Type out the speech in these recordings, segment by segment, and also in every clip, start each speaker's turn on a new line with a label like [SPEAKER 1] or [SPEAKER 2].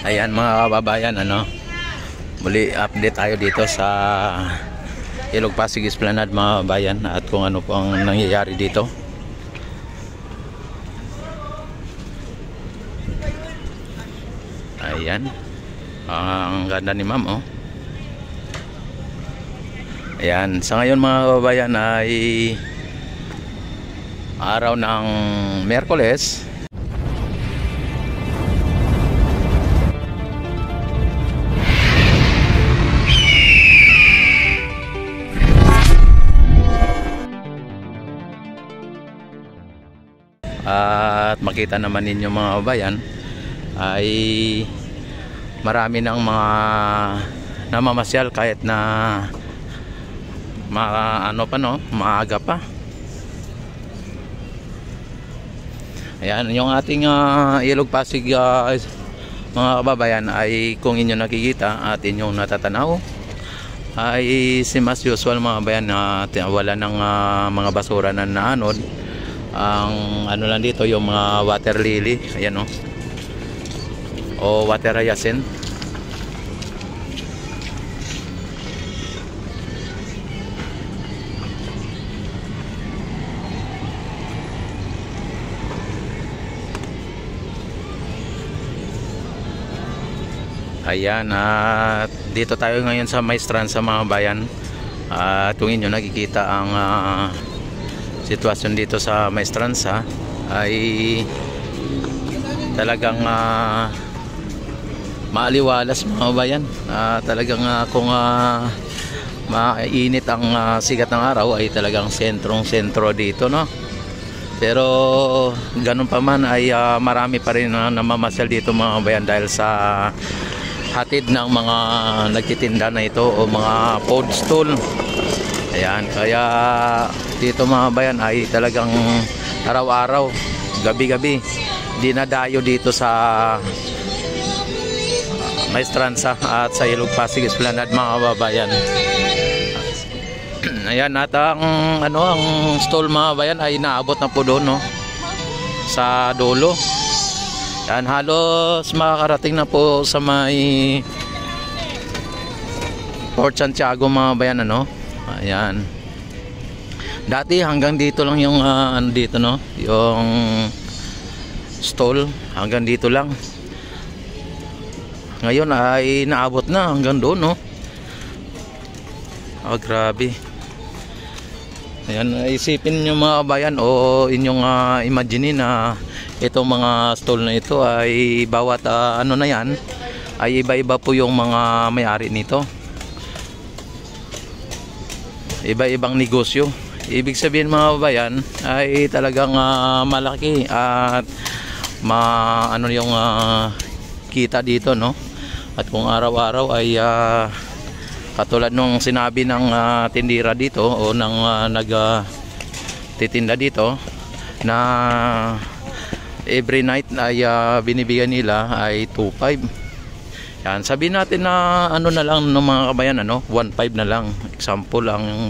[SPEAKER 1] Ayan mga kababayan, muli update tayo dito sa Ilog Pasig Esplanade mga kababayan, at kung ano po ang nangyayari dito. Ayan, ang ganda ni ma'am, oh. Ayan, sa ngayon mga kababayan ay araw ng Miyerkules. At makita naman ninyo mga kababayan ay marami ng mga namamasyal kahit na maaga pa. Ayan, yung ating Ilog Pasig mga kababayan ay kung inyo nakikita at inyong natatanaw ay as usual mga kababayan na wala ng mga basura na naanod. Ang lang dito yung mga water lily, ayan, o water hyacinth. Ayan, at dito tayo ngayon sa Maestranza mga bayan. At kung inyo nakikita ang sitwasyon dito sa Maestranza ay talagang maaliwalas mga bayan. Talagang kung mainit ang sigat ng araw ay talagang sentro dito, no? Pero ganun pa man ay marami pa rin namamasyal dito mga bayan dahil sa hatid ng mga nagtitinda na ito o mga food stall. Ayan, kaya dito mga bayan ay talagang araw-araw, gabi-gabi dinadayo dito sa Maestranza at sa Ilog Pasig Esplanade mga kababayan. Ayan, at ang stall mga bayan ay naabot na po doon, no, sa dulo. Yan, halos makakarating na po sa may Port Santiago mga bayan, Ayan. Dati hanggang dito lang yung dito, no, yung stall hanggang dito lang. Ngayon ay naabot na hanggang doon, no. Grabe. Ayan, isipin niyo mga kabayan o inyong imagine na itong mga stall na ito ay bawat na yan ay iba-iba po yung mga may-ari nito. Iba-ibang negosyo. Ibig sabihin mga kabayan ay talagang malaki at yung kita dito, no. At kung araw-araw ay katulad nung sinabi ng tindira dito o ng nagtitinda dito na every night ay binibigyan nila ay 2.5. Yan, sabihin natin na na lang ng mga kabayan, 1.5 na lang. Example, ang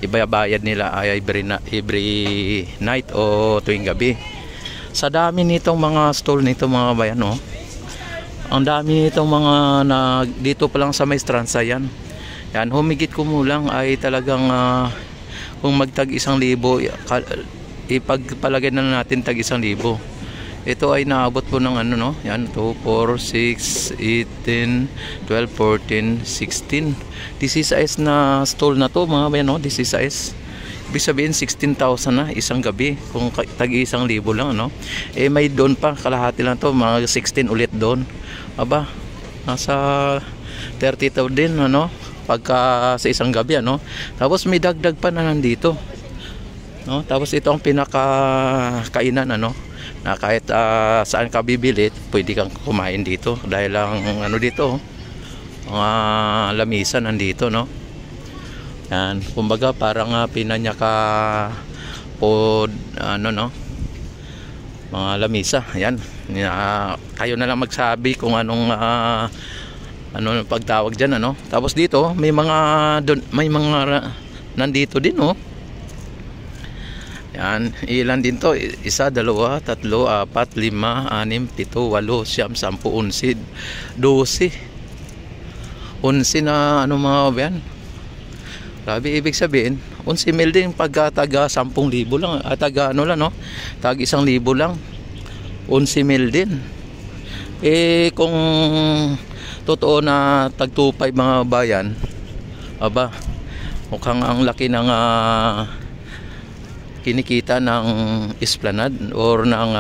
[SPEAKER 1] ibabayad nila ay every night o tuwing gabi. Sa dami nitong mga stall nito mga kabayan, ang dami nitong mga dito pa lang sa Maestranza yan. Yan, humigit kumulang ay talagang kung magtag 1,000, ipagpalagay na natin tag 1,000. Ito ay naabot po ng yan, 2, 4, 6, 18, 12, 14, 16. 16 na stall na to mga bayan, 16. Ibig sabihin 16,000 na isang gabi kung tag 1,000 lang, may doon pa kalahati lang to, mga 16 ulit doon. Aba, nasa 30,000 din, pagka sa isang gabi, Tapos may dagdag pa na nandito, Tapos ito ang pinakakainan, na kahit saan ka bibili pwede kang kumain dito dahil ang dito mga lamisa nandito, Yan, kumbaga parang pinanyaka pod mga lamisa. Yan, kayo na lang magsabi kung anong pagtawag diyan, Tapos dito may mga nandito din, Yan, ilan din to? Isa, dalawa, tatlo, apat, lima, anim, pito, walo, siyam, sampu, 11, 12. 11 na ano mga yan. Grabe, ibig sabihin 11,000 din pagka taga 10,000 lang, taga ano lang, no, tag 1,000 lang, 11,000 din. Kung totoo na tag 2,500 mga bayan, aba, mukhang ang laki ng kinikita ng Esplanade or ng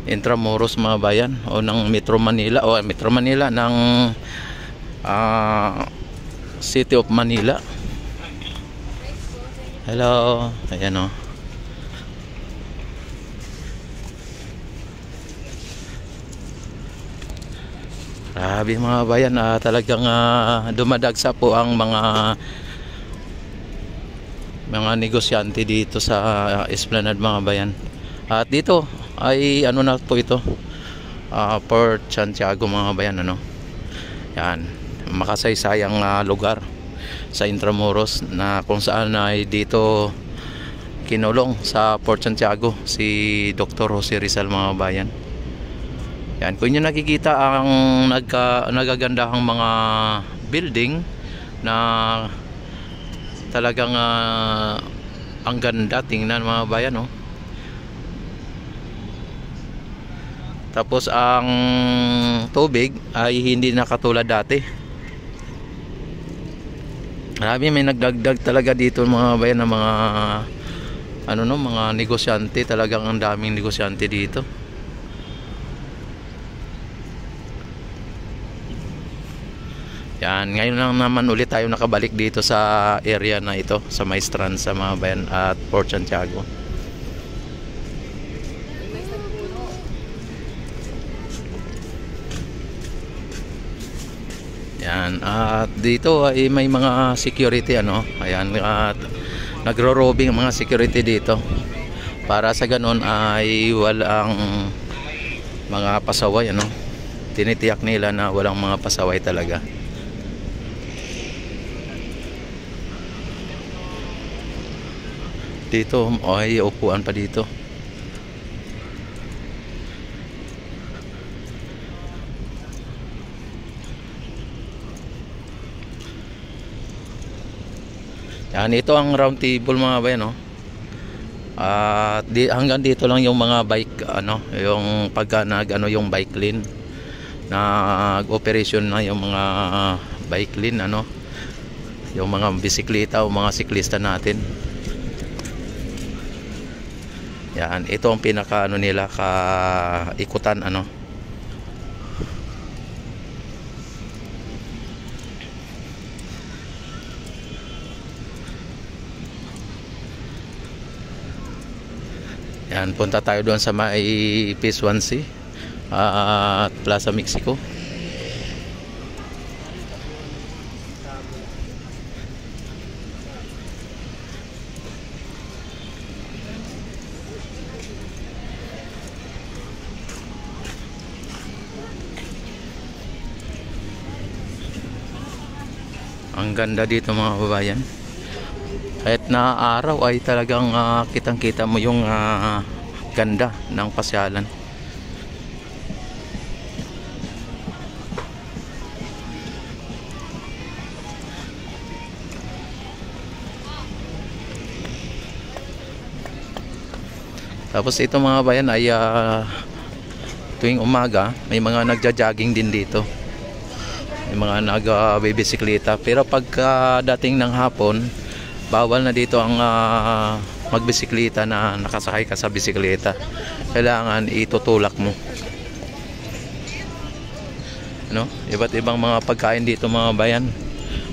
[SPEAKER 1] Intramuros mga bayan, o ng Metro Manila, ng City of Manila. Hello, ayan o. Grabe mga bayan, talagang dumadagsa po ang mga negosyante dito sa Esplanade mga bayan. At dito ay ano na po ito, Port Santiago mga bayan, ano. Yan, makasaysayang lugar sa Intramuros na kung saan ay dito kinulong sa Port Santiago si Dr. Jose Rizal mga bayan. Yan, kung nyo nakikita ang nagagandahang mga building na talagang ang ganda tingnan mga bayan, no? Tapos ang tubig ay hindi na katulad dati. Marami, may nagdagdag talaga dito mga bayan ng mga mga negosyante. Talagang ang daming negosyante dito. Yan, ngayon lang naman ulit tayo nakabalik dito sa area na ito, sa Maestranza mga bayan at Port Santiago. Yan, at dito ay may mga security, ano. Ayan, at nagro-robbing ang mga security dito para sa ganun ay walang mga pasaway, ano. Tinitiyak nila na walang mga pasaway talaga. Dito ay upuan pa dito. Yan, ito ang round table mga bayan, no. At hanggang dito lang yung mga bike, yung pagka yung bike lane, nag-operation na yung mga bike lane, yung mga bisikleta o mga siklista natin. Yan, ito ang pinaka nila ikutan, Yan, punta tayo doon sa may Phase 1C at Plaza Mexico. Ang ganda dito mga babayan. Kahit na araw ay talagang kitang-kita mo yung ganda ng pasyalan. Tapos ito mga bayan ay tuwing umaga may mga nagja-jogging din dito. May mga nag-bibisikleta. Pero pagka dating ng hapon, bawal na dito ang magbisikleta na nakasakay ka sa bisikleta. Kailangan itutulak mo. Iba't ibang mga pagkain dito mga bayan.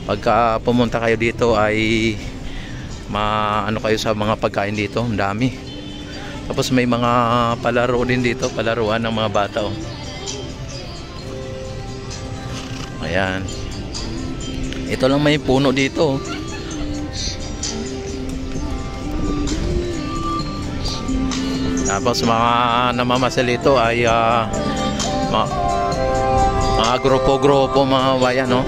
[SPEAKER 1] Pagka pumunta kayo dito ay kayo sa mga pagkain dito, ang dami. Tapos may mga palaro din dito, palaruan ng mga bata, oh. Ayan. Ito lang may puno dito, oh. Tapos mga namamasyal ito ay mga grupo-grupo mga bayan, no?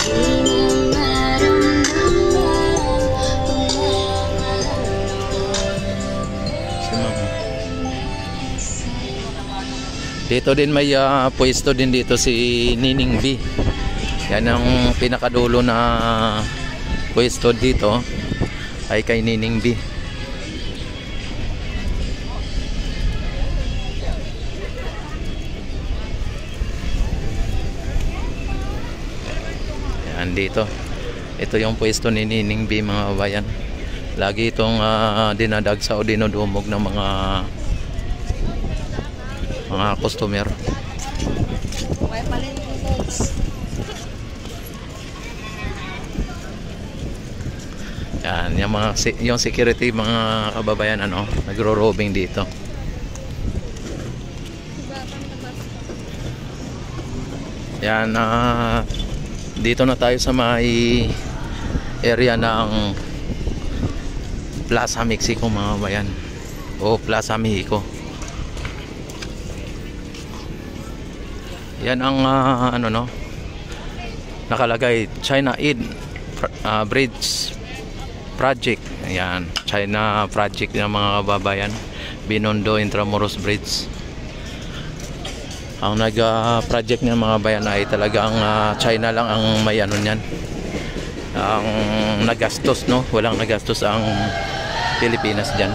[SPEAKER 1] Dito din may pwesto din dito si Nining B. Yan ang pinakadulo na pwesto dito ay kay Nining B. Yan dito. Ito yung pwesto ni Nining B, mga bayan. Lagi itong dinadagsa o dinudumog ng mga customer. Yan, yung security mga kababayan nagro-roaming dito. Yan, dito na tayo sa may area ng Plaza Mexico, mga bayan, o Plaza Mexico. Yan ang nakalagay, China Eid Bridge Project. Ayan, China Project ng mga kababayan, Binondo Intramuros Bridge. Ang nag-project ng mga bayan ay talagang China lang ang may niyan, ang nagastos, no? Walang nagastos ang Pilipinas dyan.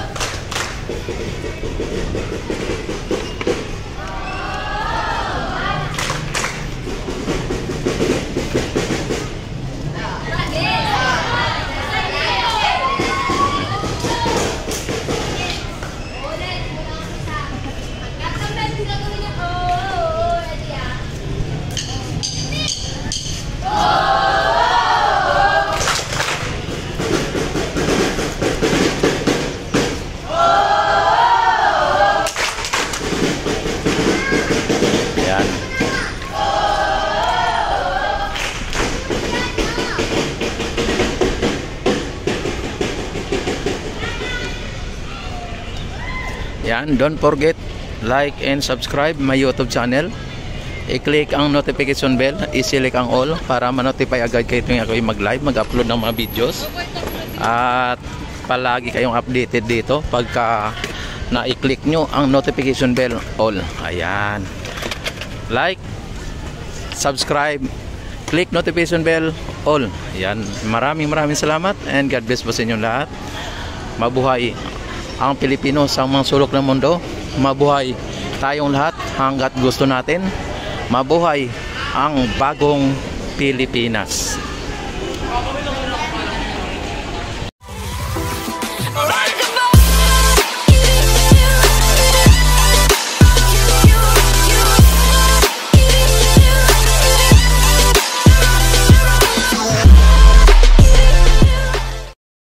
[SPEAKER 1] Yan, don't forget like and subscribe my YouTube channel. I-click ang notification bell, i-select ang all para ma-notify agad kayo tuwing ako mag-live, mag-upload ng mga videos. At palagi kayong updated dito pagka na-i-click nyo ang notification bell all. Ayan. Like, subscribe, click notification bell all. Ayan. Maraming salamat and God bless po sa inyong lahat. Mabuhay ang Pilipino sa mga sulok ng mundo. Mabuhay tayong lahat hanggat gusto natin. Mabuhay ang bagong Pilipinas.